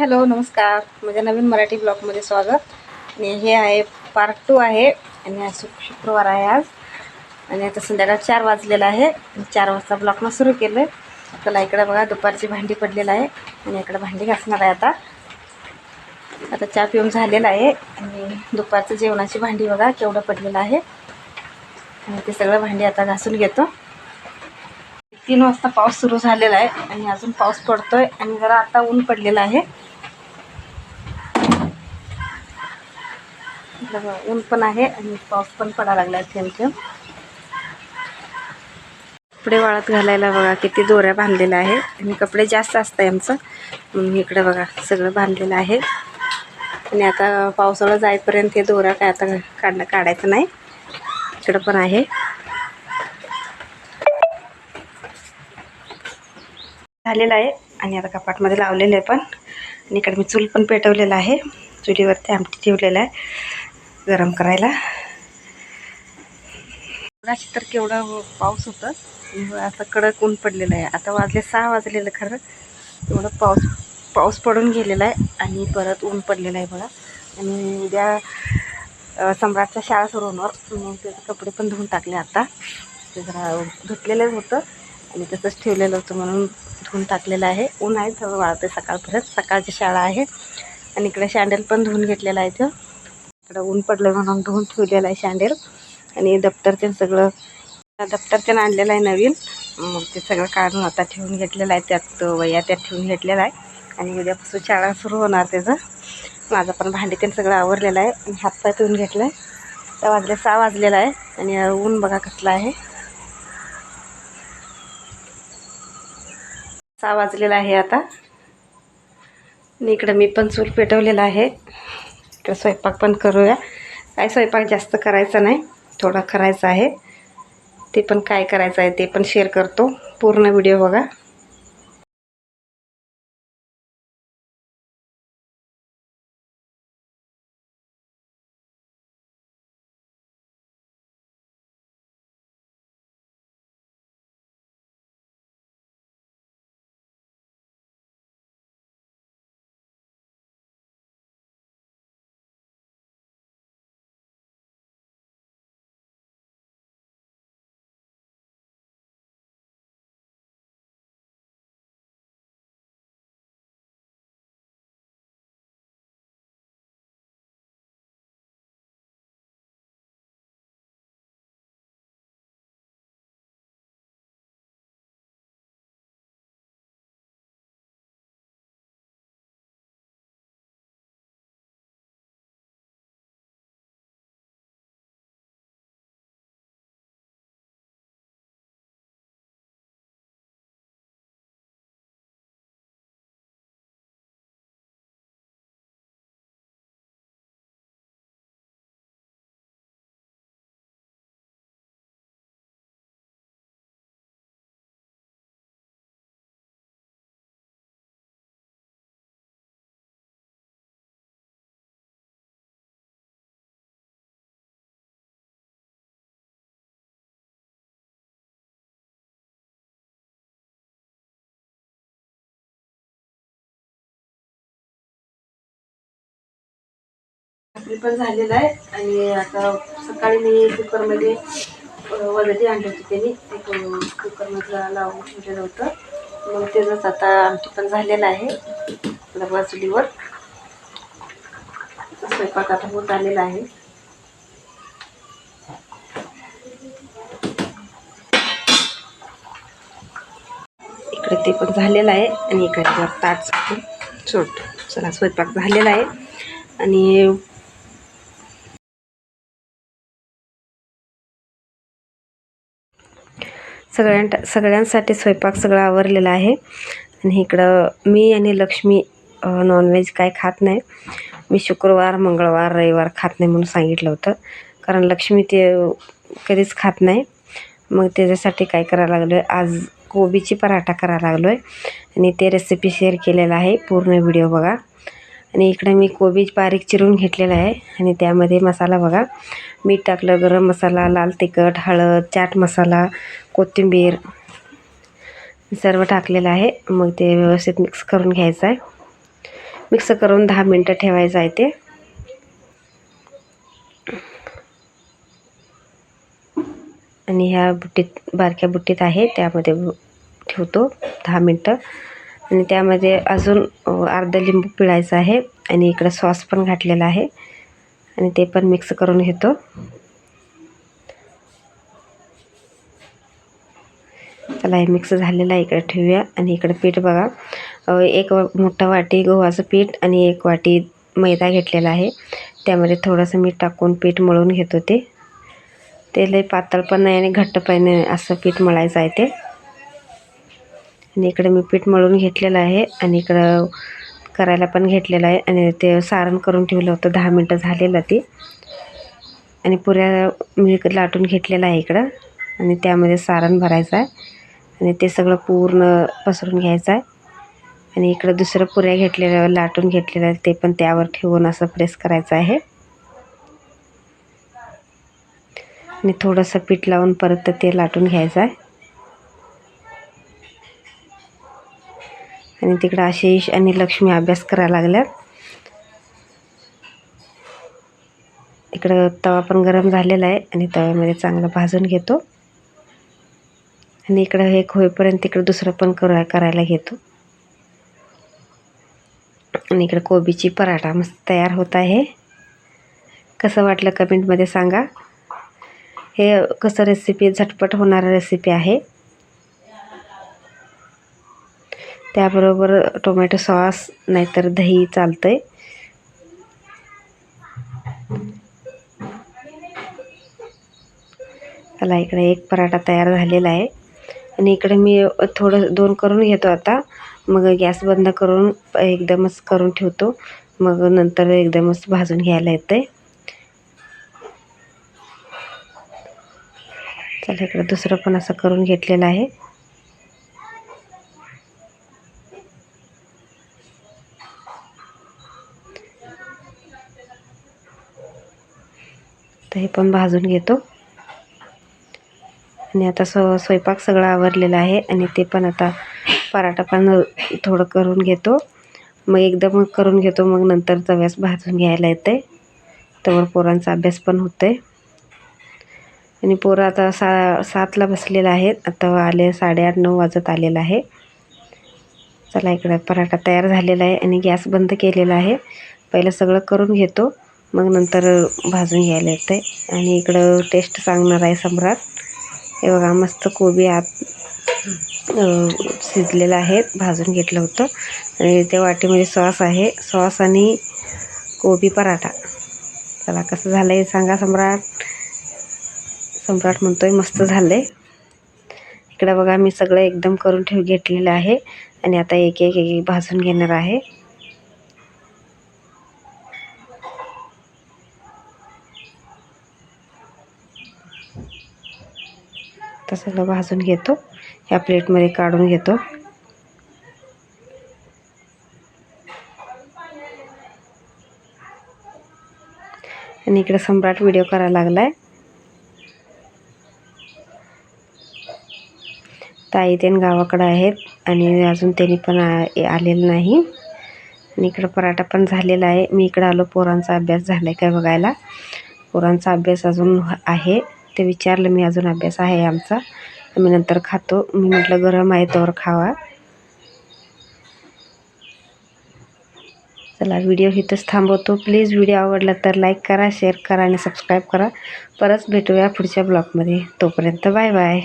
Hello नमस्कार, माझ्या नवीन मराठी ब्लॉगमध्ये स्वागत. आणि हे आहे पार्ट 2 आहे. आणि आज शुक्रवार आहे आज, आणि आता संध्याकाळ 4 वाजलेला आहे. 4 वाजता ब्लॉगनं सुरू केलं आहे. त्याला इकडे बघा दुपारची भांडी पडलेलं आहे, आणि इकडे भांडी घासणार आहे. आता चहा पिऊन झालेला आहे, आणि दुपारचं जेवणाची भांडी बघा केवढं पडलेलं आहे. आणि ते सगळं भांडी आता घासून घेतो. 3 वाजता पाऊस सुरू झालेला आहे, आणि अजून पाऊस पडतोय, आणि जरा आता ऊन पडलेलं आहे. ऊन पण आहे आणि पाऊस पण पडायला लागला आहे थेंब थेंब. कपडे वाळत घालायला बघा किती दोऱ्या बांधलेल्या आहे, आणि कपडे जास्त असतं आमचं, म्हणून इकडे बघा सगळं बांधलेलं आहे. आणि आता पावसाळा जाईपर्यंत हे दोऱ्या काय आता काढायचं नाही. इकडं पण आहे, झालेलं आहे. आणि आता कपाटमध्ये लावलेलं आहे पण. आणि इकडे मी चूल पण पेटवलेलं आहे. चुलीवरती आमटी ठेवलेलं आहे गरम करायला. अशी तर केवढा पाऊस होता, आता कडक ऊन पडलेलं आहे. आता वाजले 6 वाजलेलं खरं, एवढं पाऊस पडून गेलेला आहे, आणि परत ऊन पडलेलं आहे बघा. आणि उद्या सम्राटच्या शाळा सुरू होणार, मग त्याचे कपडे पण धुवून टाकले. आता ते जरा धुतलेलंच होतं आणि तसंच ठेवलेलं होतं, म्हणून धुवून टाकलेलं आहे. ऊन आहे सगळं वाळतं सकाळपर्यंत, सकाळची शाळा आहे. आणि इकडे शँडेल पण धुवून घेतलेलं आहे. तर इकडं ऊन पडलं म्हणून धुवून ठेवलेलं आहे शँडेल. आणि दप्तर ते सगळं आणलेलं आहे नवीन, मग ते सगळं काढून आता ठेवून घेतलेलं आहे. त्यात वह्या त्यात ठेवून घेतलेलं आहे, आणि उद्यापासून शाळा सुरू होणार त्याचं. माझं पण भांडी ते सगळं आवरलेलं आहे, आणि हातपाय धुवून घेतलं आहे. तर वाजले 6 वाजलेला आहे, आणि ऊन बघा कसलं आहे. 6 वाजलेला आहे आता. आणि इकडं मी पण चूल पेटवलेला आहे. इकडं स्वयंपाक पण करूया. काय स्वयंपाक जास्त करायचा नाही, थोडा करायचा आहे. ते पण काय करायचं आहे ते पण शेअर करतो, पूर्ण व्हिडिओ बघा. भाकरी पण झालेलं आहे. आणि आता सकाळी मी कुकरमध्ये वरदी आणली होती, त्यांनी ते कुकरमध्ये लावून ठेवलेलं होतं. मग त्याचंच आता आमटी पण झालेलं आहे. आपल्या चुलीवर स्वयंपाक आता होत आलेला आहे. इकडे ते पण झालेलं आहे, आणि इकडे ताट चला स्वयंपाक झालेला आहे. आणि सगळ्यांसाठी स्वयंपाक सगळं आवरलेला आहे. आणि इकडं मी आणि लक्ष्मी नॉनव्हेज काय खात नाही. मी शुक्रवार मंगळवार रविवार खात नाही म्हणून सांगितलं होतं, कारण लक्ष्मी ते कधीच खात नाही. मग त्याच्यासाठी काय करायला लागलो आहे, आज कोबीची पराठा करायला लागलो आहे. आणि ते रेसिपी शेअर केलेलं आहे, पूर्ण व्हिडिओ बघा. आणि इकडे मी कोबी बारीक चिरून घेतलेला आहे, आणि त्यामध्ये मसाला बघा, मीठ टाकलं, गरम मसाला, लाल तिखट, हळद, चाट मसाला, कोथिंबीर सर्व टाकलेलं आहे. मग ते व्यवस्थित मिक्स करून घ्यायचं आहे. मिक्स करून 10 मिनटं ठेवायचं आहे ते. आणि ह्या बुट्टीत, बारक्या बुट्टीत आहे त्यामध्ये ठेवतो 10 मिनटं. आणि त्यामध्ये अजून अर्धा लिंबू पिळायचा आहे आणि इकडं सॉस पण घातलेला आहे आणि ते पण मिक्स करून घेतो. चला हे मिक्स झालेलं आहे, इकडे ठेवूया. आणि इकडे पीठ बघा, 1 मोठा वाटी गव्हाचं पीठ आणि 1 वाटी मैदा घेतलेला आहे. त्यामध्ये थोडंसं मीठ टाकून पीठ मळून घेतो. ते लय पातळ पण नाही आणि घट्ट पण नाही, असं पीठ मळायचं आहे ते. आणि इकडे मी पीठ मळून घेतलेलं आहे आणि इकडं करायला पण घेतलेलं आहे. आणि ते सारण करून ठेवलं होतं, 10 मिनटं झालेलं ते. आणि पुऱ्या मी लाटून घेतलेलं आहे इकडं. आणि त्यामध्ये सारण भरायचं आहे आणि ते सगळं पूर्ण पसरून घ्यायचं आहे. आणि इकडं दुसरं पुऱ्या घेतलेल्या, लाटून घेतलेल्या, ते पण त्यावर ठेवून असं प्रेस करायचं आहे. आणि थोडंसं पीठ लावून परत ते लाटून घ्यायचं आहे. आणि तिकडं आशिष आणि लक्ष्मी अभ्यास करायला लागल्यात. इकडं तवा पण गरम झालेला आहे आणि तव्यामध्ये चांगलं भाजून घेतो. आणि इकडं हे होईपर्यंत तिकडं दुसरं पण करायला घेतो. आणि इकडं कोबीची पराठा मस्त तयार होत आहे. कसं वाटलं कमेंटमध्ये सांगा. हे कसं रेसिपी, झटपट होणारा रेसिपी आहे. त्याबरोबर टोमॅटो सॉस नाहीतर दही चालतंय. चला इकडे एक पराठा तयार झालेला आहे. आणि इकडे मी थोडं 2 करून घेतो आता. मग गॅस बंद करून एकदमच करून ठेवतो, मग नंतर एकदमच भाजून घ्यायला येतं आहे. चला इकडे दुसरं पण असं करून घेतलेलं आहे. तर हे पण भाजून घेतो. आणि आता स्वयंपाक सगळं आवरलेला आहे. आणि ते पण आता पराठा पण थोडं करून घेतो, मग एकदम करून घेतो, मग नंतर तव्यास भाजून घ्यायला येते. त्यावर पोरांचा अभ्यास पण होतोय. आणि पोरं आता 7ला बसलेलं आहेत. आता आले 8:30-9 वाजत आलेलं आहे. चला इकडं पराठा तयार झालेला आहे आणि गॅस बंद केलेला आहे. पहिलं सगळं करून घेतो, मग नंतर भाजून घ्यायला येतं. आणि इकडं टेस्ट सांगणार आहे सम्राट. हे बघा मस्त कोबी आत शिजलेलं आहे, भाजून घेतलं होतं. आणि त्या वाटीमध्ये सॉस आहे, सॉस आणि कोबी पराठा. चला कसं झालं आहे सांगा सम्राट. सम्राट म्हणतोय मस्त झालं आहे. इकडं बघा मी सगळं एकदम करून घेतलेलं आहे. आणि आता एक एक भाजून घेणार आहे. तर सगळं भाजून घेतो, ह्या प्लेटमध्ये काढून घेतो. आणि इकडे सम्राट व्हिडिओ करायला लागलाय. ताई ते गावाकडे आहेत आणि अजून त्यांनी पण आलेलं नाही. आणि इकडं पराठा पण झालेला आहे. मी इकडं आलो पोरांचा अभ्यास झाला आहे काय बघायला. पोरांचा अभ्यास अजून आहे, ते विचारलं मी, अजून अभ्यास आहे आमचा, आम्ही नंतर खातो. मी म्हटलं गरम आहे तोवर खावा. चला व्हिडिओ इथंच थांबवतो. प्लीज व्हिडिओ आवडला तर लाईक करा, शेअर करा आणि सबस्क्राईब करा. परत भेटूया पुढच्या ब्लॉगमध्ये. तोपर्यंत बाय बाय.